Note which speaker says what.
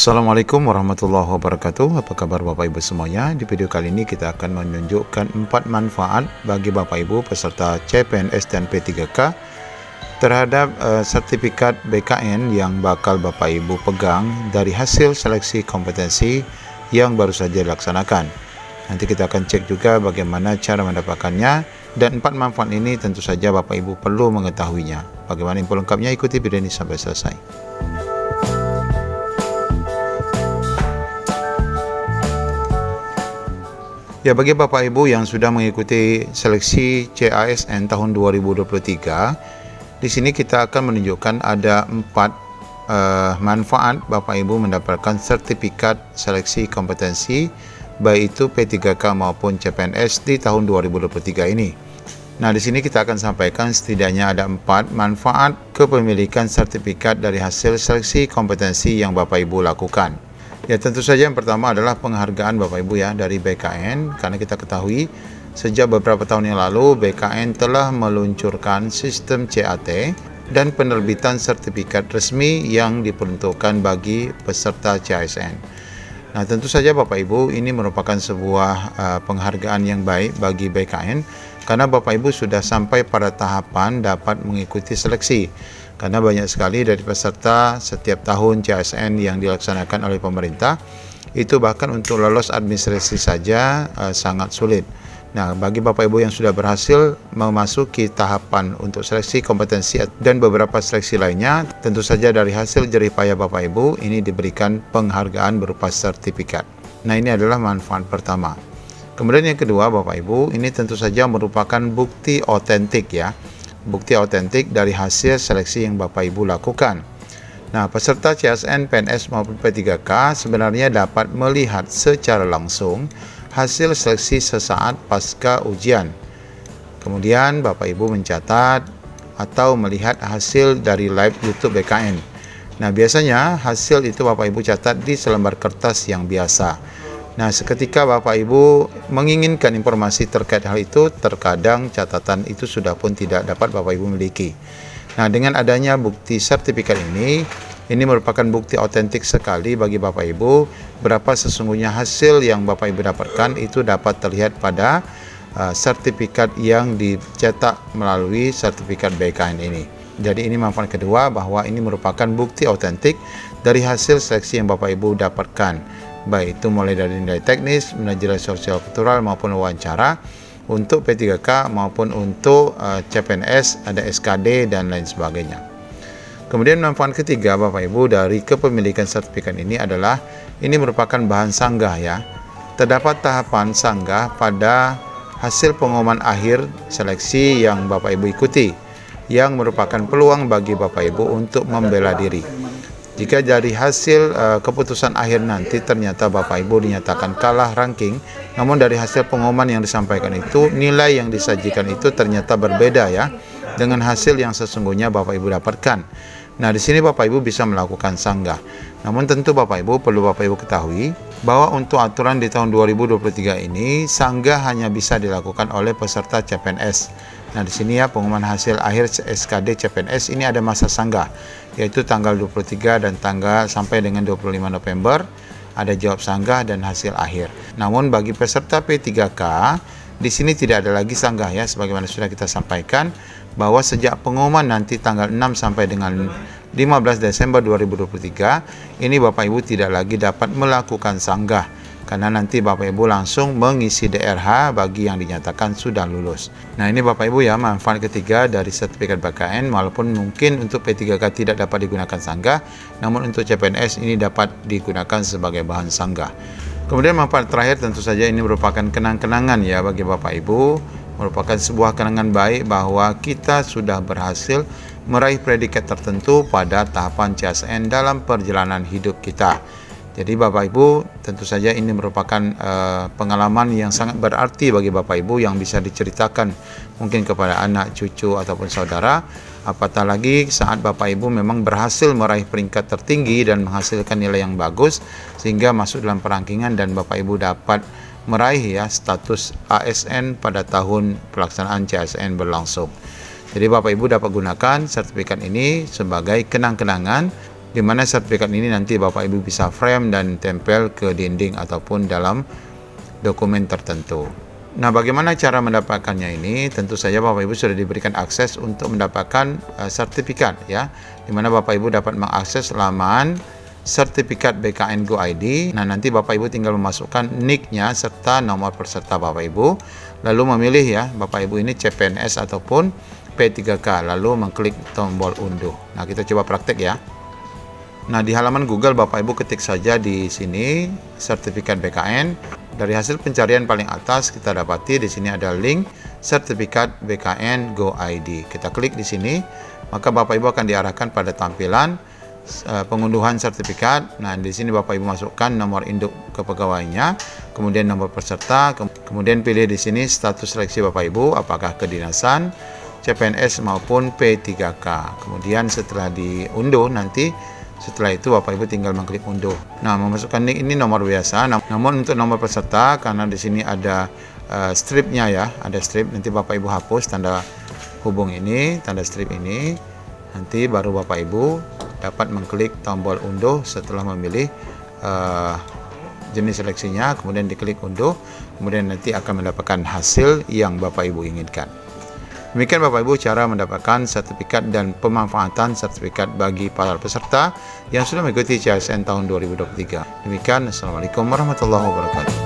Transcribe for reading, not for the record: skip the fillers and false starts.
Speaker 1: Assalamualaikum warahmatullahi wabarakatuh. Apa kabar Bapak Ibu semuanya? Di video kali ini kita akan menunjukkan 4 manfaat bagi Bapak Ibu peserta CPNS dan P3K terhadap sertifikat BKN yang bakal Bapak Ibu pegang dari hasil seleksi kompetensi yang baru saja dilaksanakan. Nanti kita akan cek juga bagaimana cara mendapatkannya, dan 4 manfaat ini tentu saja Bapak Ibu perlu mengetahuinya. Bagaimana info lengkapnya, ikuti video ini sampai selesai. Ya, bagi Bapak Ibu yang sudah mengikuti seleksi CASN tahun 2023, di sini kita akan menunjukkan ada 4 manfaat Bapak Ibu mendapatkan sertifikat seleksi kompetensi baik itu P3K maupun CPNS di tahun 2023 ini. Nah, di sini kita akan sampaikan setidaknya ada 4 manfaat kepemilikan sertifikat dari hasil seleksi kompetensi yang Bapak Ibu lakukan. Ya, tentu saja yang pertama adalah penghargaan Bapak Ibu ya dari BKN, karena kita ketahui sejak beberapa tahun yang lalu BKN telah meluncurkan sistem CAT dan penerbitan sertifikat resmi yang diperuntukkan bagi peserta CASN. Nah, tentu saja Bapak Ibu ini merupakan sebuah penghargaan yang baik bagi BKN, karena Bapak Ibu sudah sampai pada tahapan dapat mengikuti seleksi. Karena banyak sekali dari peserta setiap tahun CASN yang dilaksanakan oleh pemerintah, itu bahkan untuk lolos administrasi saja sangat sulit. Nah, bagi Bapak Ibu yang sudah berhasil memasuki tahapan untuk seleksi kompetensi dan beberapa seleksi lainnya, tentu saja dari hasil jerih payah Bapak Ibu ini diberikan penghargaan berupa sertifikat. Nah, ini adalah manfaat pertama. Kemudian yang kedua Bapak Ibu, ini tentu saja merupakan bukti otentik ya. Bukti otentik dari hasil seleksi yang Bapak Ibu lakukan. Nah, peserta CASN, PNS maupun P3K sebenarnya dapat melihat secara langsung hasil seleksi sesaat pasca ujian. Kemudian Bapak Ibu mencatat atau melihat hasil dari live YouTube BKN. Nah, biasanya hasil itu Bapak Ibu catat di selembar kertas yang biasa. Nah, seketika Bapak Ibu menginginkan informasi terkait hal itu, terkadang catatan itu sudah pun tidak dapat Bapak Ibu miliki. Nah, dengan adanya bukti sertifikat ini merupakan bukti otentik sekali bagi Bapak Ibu berapa sesungguhnya hasil yang Bapak Ibu dapatkan itu dapat terlihat pada sertifikat yang dicetak melalui sertifikat BKN ini. Jadi ini manfaat kedua, bahwa ini merupakan bukti otentik dari hasil seleksi yang Bapak Ibu dapatkan, baik itu mulai dari nilai teknis, nilai sosial kultural maupun wawancara untuk P3K maupun untuk CPNS, ada SKD dan lain sebagainya. Kemudian manfaat ketiga Bapak Ibu dari kepemilikan sertifikat ini adalah ini merupakan bahan sanggah ya. Terdapat tahapan sanggah pada hasil pengumuman akhir seleksi yang Bapak Ibu ikuti, yang merupakan peluang bagi Bapak Ibu untuk membela diri. Jika dari hasil keputusan akhir nanti ternyata Bapak Ibu dinyatakan kalah ranking, namun dari hasil pengumuman yang disampaikan itu, nilai yang disajikan itu ternyata berbeda ya dengan hasil yang sesungguhnya Bapak Ibu dapatkan. Nah, di sini Bapak Ibu bisa melakukan sanggah. Namun tentu Bapak Ibu perlu Bapak Ibu ketahui bahwa untuk aturan di tahun 2023 ini sanggah hanya bisa dilakukan oleh peserta CPNS. Nah, di sini ya pengumuman hasil akhir SKD CPNS ini ada masa sanggah, yaitu tanggal 23 dan tanggal sampai dengan 25 November ada jawab sanggah dan hasil akhir. Namun bagi peserta P3K di sini tidak ada lagi sanggah ya, sebagaimana sudah kita sampaikan bahwa sejak pengumuman nanti tanggal 6 sampai dengan 15 Desember 2023 ini Bapak Ibu tidak lagi dapat melakukan sanggah, karena nanti Bapak Ibu langsung mengisi DRH bagi yang dinyatakan sudah lulus. Nah, ini Bapak Ibu ya manfaat ketiga dari sertifikat BKN, walaupun mungkin untuk P3K tidak dapat digunakan sanggah, namun untuk CPNS ini dapat digunakan sebagai bahan sanggah. Kemudian manfaat terakhir tentu saja ini merupakan kenang-kenangan ya bagi Bapak Ibu, merupakan sebuah kenangan baik bahwa kita sudah berhasil meraih predikat tertentu pada tahapan CASN dalam perjalanan hidup kita. Jadi Bapak Ibu tentu saja ini merupakan pengalaman yang sangat berarti bagi Bapak Ibu yang bisa diceritakan mungkin kepada anak, cucu ataupun saudara. Apatah lagi saat Bapak Ibu memang berhasil meraih peringkat tertinggi dan menghasilkan nilai yang bagus sehingga masuk dalam perankingan dan Bapak Ibu dapat meraih ya status ASN pada tahun pelaksanaan CASN berlangsung. Jadi Bapak Ibu dapat gunakan sertifikat ini sebagai kenang-kenangan di mana sertifikat ini nanti Bapak Ibu bisa frame dan tempel ke dinding ataupun dalam dokumen tertentu. Nah, bagaimana cara mendapatkannya ini? Tentu saja Bapak Ibu sudah diberikan akses untuk mendapatkan sertifikat ya, di mana Bapak Ibu dapat mengakses laman sertifikat BKN Go ID. Nah, nanti Bapak Ibu tinggal memasukkan NIK-nya serta nomor peserta Bapak Ibu, lalu memilih ya Bapak Ibu ini CPNS ataupun P3K, lalu mengklik tombol unduh. Nah, kita coba praktek ya. Nah, di halaman Google Bapak Ibu ketik saja di sini sertifikat BKN. Dari hasil pencarian paling atas kita dapati di sini ada link sertifikat BKN Go ID. Kita klik di sini, maka Bapak Ibu akan diarahkan pada tampilan pengunduhan sertifikat. Nah, di sini Bapak Ibu masukkan nomor induk kepegawaiannya, kemudian nomor peserta, kemudian pilih di sini status seleksi Bapak Ibu, apakah kedinasan, CPNS maupun P3K. Kemudian setelah diunduh nanti setelah itu Bapak Ibu tinggal mengklik unduh. Nah, memasukkan NIK ini nomor biasa. Namun untuk nomor peserta, karena di sini ada stripnya ya, ada strip, nanti Bapak Ibu hapus tanda hubung ini, tanda strip ini. Nanti baru Bapak Ibu dapat mengklik tombol unduh setelah memilih jenis seleksinya, kemudian diklik unduh, kemudian nanti akan mendapatkan hasil yang Bapak Ibu inginkan. Demikian Bapak Ibu cara mendapatkan sertifikat dan pemanfaatan sertifikat bagi para peserta yang sudah mengikuti CASN tahun 2023. Demikian, Assalamualaikum warahmatullahi wabarakatuh.